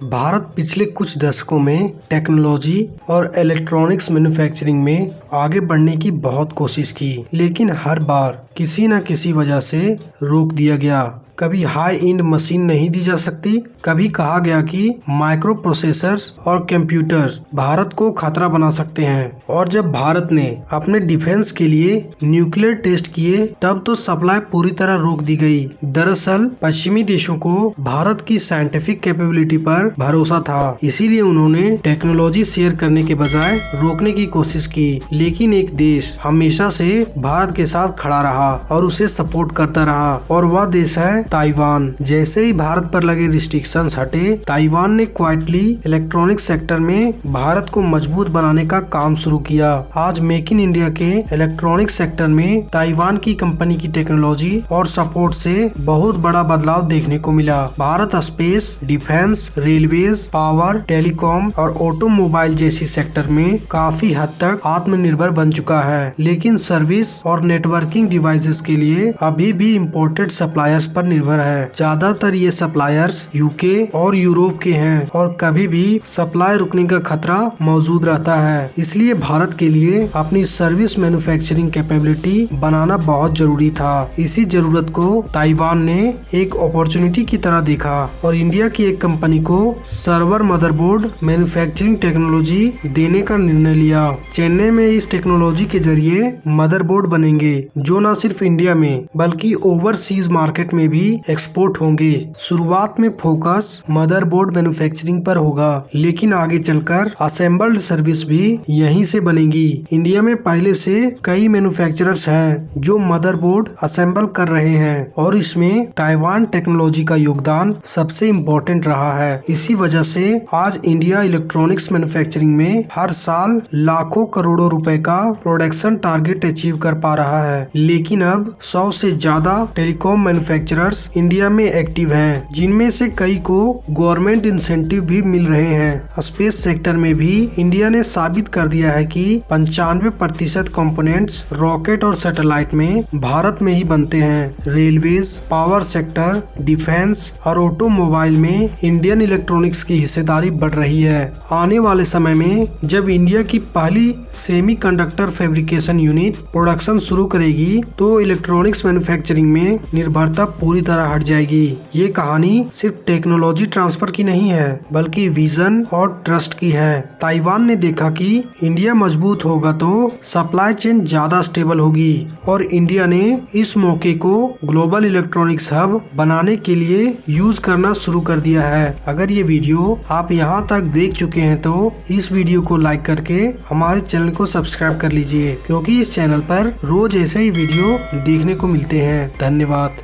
भारत पिछले कुछ दशकों में टेक्नोलॉजी और इलेक्ट्रॉनिक्स मैन्युफैक्चरिंग में आगे बढ़ने की बहुत कोशिश की, लेकिन हर बार किसी न किसी वजह से रोक दिया गया। कभी हाई एंड मशीन नहीं दी जा सकती, कभी कहा गया कि माइक्रो प्रोसेसर्स और कंप्यूटर्स भारत को खतरा बना सकते हैं। और जब भारत ने अपने डिफेंस के लिए न्यूक्लियर टेस्ट किए, तब तो सप्लाई पूरी तरह रोक दी गई। दरअसल पश्चिमी देशों को भारत की साइंटिफिक कैपेबिलिटी पर भरोसा था, इसीलिए उन्होंने टेक्नोलॉजी शेयर करने के बजाय रोकने की कोशिश की। लेकिन एक देश हमेशा से भारत के साथ खड़ा रहा और उसे सपोर्ट करता रहा, और वह देश है ताइवान। जैसे ही भारत पर लगे रिस्ट्रिक्शंस हटे, ताइवान ने क्वाइटली इलेक्ट्रॉनिक सेक्टर में भारत को मजबूत बनाने का काम शुरू किया। आज मेक इन इंडिया के इलेक्ट्रॉनिक सेक्टर में ताइवान की कंपनी की टेक्नोलॉजी और सपोर्ट से बहुत बड़ा बदलाव देखने को मिला। Bharat space, defence, railways, power, telecom और ऑटोमोबाइल जैसी सेक्टर में काफी हद तक आत्मनिर्भर बन चुका है, लेकिन सर्विस और नेटवर्किंग डिवाइसेस के लिए अभी भी इम्पोर्टेड सप्लायर्स पर निर्भर है। ज्यादातर ये सप्लायर्स यूके और यूरोप के हैं और कभी भी सप्लाई रुकने का खतरा मौजूद रहता है। इसलिए भारत के लिए अपनी सर्विस मैन्युफैक्चरिंग कैपेबिलिटी बनाना बहुत जरूरी था। इसी जरूरत को ताइवान ने एक अपॉर्चुनिटी की तरह देखा और इंडिया की एक कंपनी को सर्वर मदरबोर्ड मैन्युफैक्चरिंग टेक्नोलॉजी देने का निर्णय लिया। चेन्नई में इस टेक्नोलॉजी के जरिए मदरबोर्ड बनेंगे जो न सिर्फ इंडिया में बल्कि ओवरसीज मार्केट में भी एक्सपोर्ट होंगे। शुरुआत में फोकस मदरबोर्ड मैन्युफैक्चरिंग पर होगा, लेकिन आगे चलकर असेंबल्ड सर्विस भी यहीं से बनेगी। इंडिया में पहले से कई मैन्युफैक्चरर्स हैं जो मदरबोर्ड असेंबल कर रहे हैं और इसमें ताइवान टेक्नोलॉजी का योगदान सबसे इम्पोर्टेंट रहा है। इसी वजह से आज इंडिया इलेक्ट्रॉनिक्स मैन्युफैक्चरिंग में हर साल लाखों करोड़ों रुपए का प्रोडक्शन टारगेट अचीव कर पा रहा है। लेकिन अब 100 से ज्यादा टेलीकॉम मैन्युफैक्चरर्स इंडिया में एक्टिव हैं, जिनमें से कई को गवर्नमेंट इंसेंटिव भी मिल रहे हैं। स्पेस सेक्टर में भी इंडिया ने साबित कर दिया है कि 95% कंपोनेंट्स रॉकेट और सैटेलाइट में भारत में ही बनते हैं। रेलवेज, पावर सेक्टर, डिफेंस और ऑटोमोबाइल में इंडियन इलेक्ट्रॉनिक्स की हिस्सेदारी बढ़ रही है। आने वाले समय में जब इंडिया की पहली सेमीकंडक्टर फैब्रिकेशन यूनिट प्रोडक्शन शुरू करेगी, तो इलेक्ट्रॉनिक्स मैन्युफैक्चरिंग में निर्भरता पूरी तरह हट जाएगी। ये कहानी सिर्फ टेक्नोलॉजी ट्रांसफर की नहीं है, बल्कि विजन और ट्रस्ट की है। ताइवान ने देखा कि इंडिया मजबूत होगा तो सप्लाई चेन ज्यादा स्टेबल होगी, और इंडिया ने इस मौके को ग्लोबल इलेक्ट्रॉनिक्स हब बनाने के लिए यूज करना शुरू कर दिया है। अगर ये वीडियो आप यहाँ तक देख चुके हैं तो इस वीडियो को लाइक करके हमारे चैनल को सब्सक्राइब कर लीजिए, क्योंकि इस चैनल पर रोज ऐसे ही वीडियो देखने को मिलते हैं। धन्यवाद।